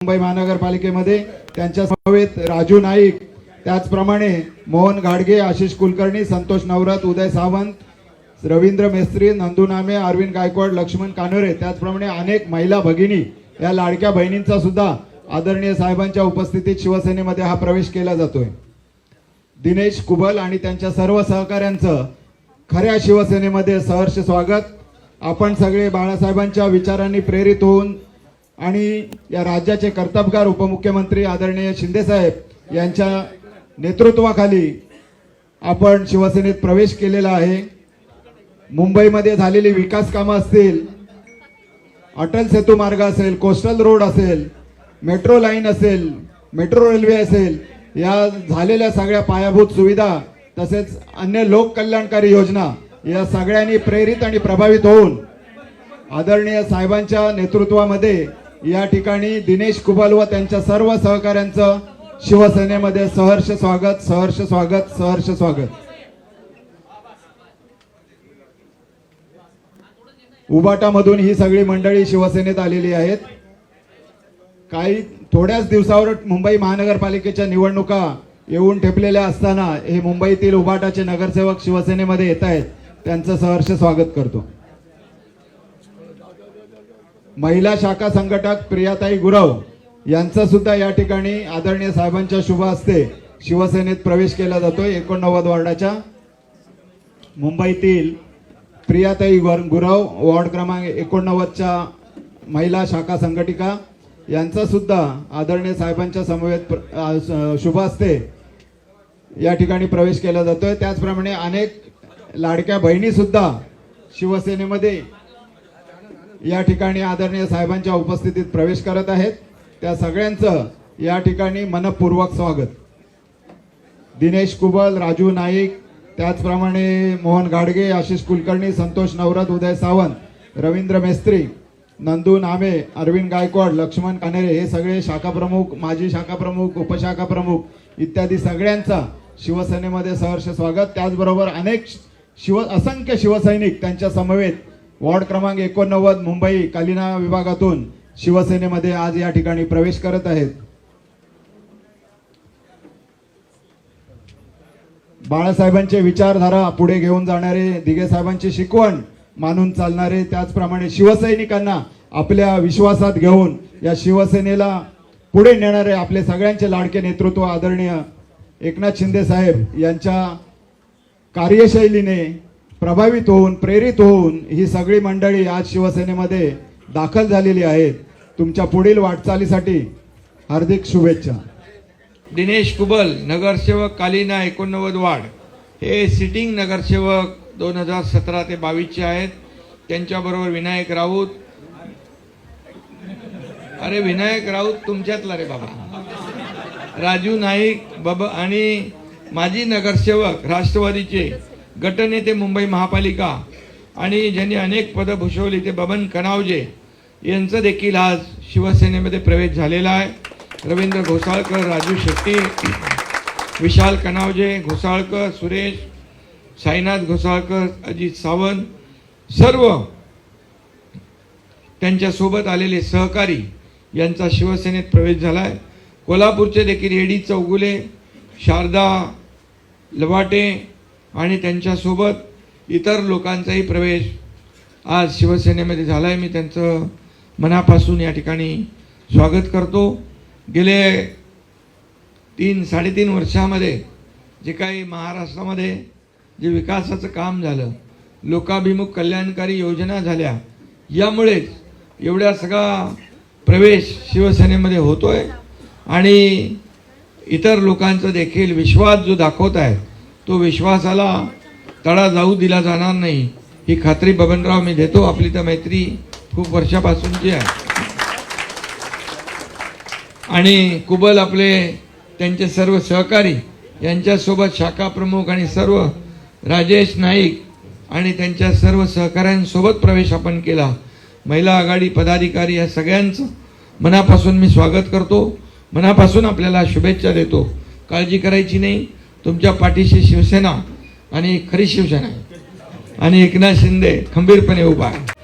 मुंबई महानगरपालिकेमध्ये त्यांच्या समवेत राजू नाईक, त्याचप्रमाणे मोहन घाडगे, आशिष कुलकर्णी, संतोष नवरत, उदय सावंत, रवींद्र मेस्त्री, नंदू नामे, अरविंद गायकवाड, लक्ष्मण कानोरे, त्याचप्रमाणे अनेक महिला भगिनी या लाडक्या बहिणींचा सुद्धा आदरणीय साहेबांच्या उपस्थितीत शिवसेनेमध्ये हा प्रवेश केला जातोय। दिनेश कुबल आणि त्यांच्या सर्व सहकाऱ्यांचं खऱ्या शिवसेनेमध्ये सहर्ष स्वागत। आपण सगळे बाळासाहेबांच्या विचारांनी प्रेरित होऊन आणि या राज्याचे कर्तबगार उपमुख्यमंत्री आदरणीय शिंदे साहेब यांच्या नेतृत्वाखाली आपण शिवसेनेत प्रवेश केलेला आहे। मुंबईमध्ये झालेली विकास कामं असतील, अटल सेतू मार्ग असेल, कोस्टल रोड असेल, मेट्रो लाईन असेल, मेट्रो रेल्वे असेल, या झालेल्या सगळ्या पायाभूत सुविधा तसेच अन्य लोक कल्याणकारी योजना या सगळ्यांनी प्रेरित आणि प्रभावित होऊन आदरणीय साहेबांच्या नेतृत्वामध्ये या ठिकाणी दिनेश कुबल व त्यांच्या सर्व सहकाऱ्यांचं शिवसेनेमध्ये सहर्ष स्वागत, सहर्ष स्वागत, सहर्ष स्वागत। उबाटामधून ही सगळी मंडळी शिवसेनेत आलेली आहेत। काही थोड्याच दिवसावर मुंबई महानगरपालिकेच्या निवडणुका येऊन ठेपलेल्या असताना हे मुंबईतील उबाटाचे नगरसेवक शिवसेनेमध्ये येत आहेत, त्यांचं सहर्ष स्वागत करतो। महिला शाखा संघटक प्रियाताई गुरव यांचा सुद्धा या ठिकाणी आदरणीय साहेबांच्या शुभ हस्ते शिवसेनेत प्रवेश केला जातोय। 89 वार्डाच्या मुंबईतील प्रियाताई गुरव, वार्ड क्रमांक 89च्या महिला शाखा संघटिका यांचा सुद्धा आदरणीय साहेबांच्या समवेत शुभ हस्ते या ठिकाणी प्रवेश केला जातोय। त्याचप्रमाणे अनेक लाडक्या बहिणी सुद्धा शिवसेनेमध्ये या ठिकाणी आदरणीय साहेबांच्या उपस्थितीत प्रवेश करत आहेत। त्या सगळ्यांचं या ठिकाणी मनपूर्वक स्वागत। दिनेश कुबल, राजू नाईक, त्याचप्रमाणे मोहन घाडगे, आशिष कुलकर्णी, संतोष नवरत, उदय सावंत, रवींद्र मेस्त्री, नंदू नामे, अरविंद गायकवाड, लक्ष्मण कानोरे हे सगळे शाखा प्रमुख, माजी शाखा प्रमुख, उपशाखा प्रमुख इत्यादी सगळ्यांचा शिवसेनेमध्ये सहर्ष स्वागत। त्याचबरोबर अनेक असंख्य शिवसैनिक त्यांच्या समवेत वार्ड क्रमांक 89 मुंबई कालिना विभागातून शिवसेनेमध्ये आज या ठिकाणी प्रवेश करत आहेत। बाळासाहेबांचे विचारधारा पुढे घेऊन जाणारे, दिघे साहेबांची शिकवण मानून चालणारे, त्याचप्रमाणे शिवसैनिकांना आपल्या विश्वासात घेऊन या शिवसेनेला पुढे नेणारे आपले सगळ्यांचे लाडके नेतृत्व आदरणीय एकनाथ शिंदे साहेब यांच्या कार्यशैलीने प्रभावित होऊन, प्रेरित होऊन ही सगळी मंडळी आज शिवसेनेमध्ये दाखल झालेली आहेत। तुमच्या पुढील वाटचालीसाठी हार्दिक शुभेच्छा। दिनेश कुबल, नगरसेवक कालिना 89 वार्ड, हे सिटिंग नगरसेवक 2017 ते 22 आहेत। त्यांच्याबरोबर विनायक राऊत, अरे विनायक राऊत तुमच्यातला रे बाबा, राजू नाईक बाबा आणि माजी नगरसेवक राष्ट्रवादीचे गटनेते मुंबई महापालिका आणि ज्यांनी अनेक पदं भूषवली ते बबन कनावजे यांचा देखील आज शिवसेनेमध्ये प्रवेश झालेला आहे। रवींद्र घोसाळकर, राजू शेट्टी, विशाल कनावजे, घोसाळकर, सुरेश, साईनाथ घोसाळकर, अजित सावंत, सर्व त्यांच्या सोबत आलेले सहकारी यांचा शिवसेनेत प्रवेश झाला आहे। कोल्हापूरचे देखील एडी चौगुले, शारदा लवाटे आणि त्यांच्यासोबत इतर लोकांचाही प्रवेश आज शिवसेनेमध्ये झाला आहे। मी त्यांचं मनापासून या ठिकाणी स्वागत करतो। गेले 3-3.5 वर्षामध्ये जे काही महाराष्ट्रामध्ये जे विकासाचं काम झालं, लोकाभिमुख कल्याणकारी योजना झाल्या, यामुळेच एवढ्या सगळा प्रवेश शिवसेनेमध्ये होतोय आणि इतर लोकांचा देखील विश्वास जो दाखवत आहे तो विश्वासाला तडा जाऊ दिला जाणार नाही ही खात्री बबनराव मी देतो। आपली तर मैत्री खूप वर्षापासूनची आहे आणि कुबल आपले त्यांचे सर्व सहकारी यांच्यासोबत शाखा प्रमुख आणि सर्व राजेश नाईक आणि त्यांच्या सर्व सहकाऱ्यांसोबत प्रवेश आपण केला। महिला आघाडी पदाधिकारी या सगळ्यांचं मनापासून मी स्वागत करतो, मनापासून आपल्याला शुभेच्छा देतो। काळजी करायची नाही, तुमच्या पाठीशी शिवसेना आणि खरी शिवसेना आणि एकनाथ शिंदे खंबीरपणे उभा आहे।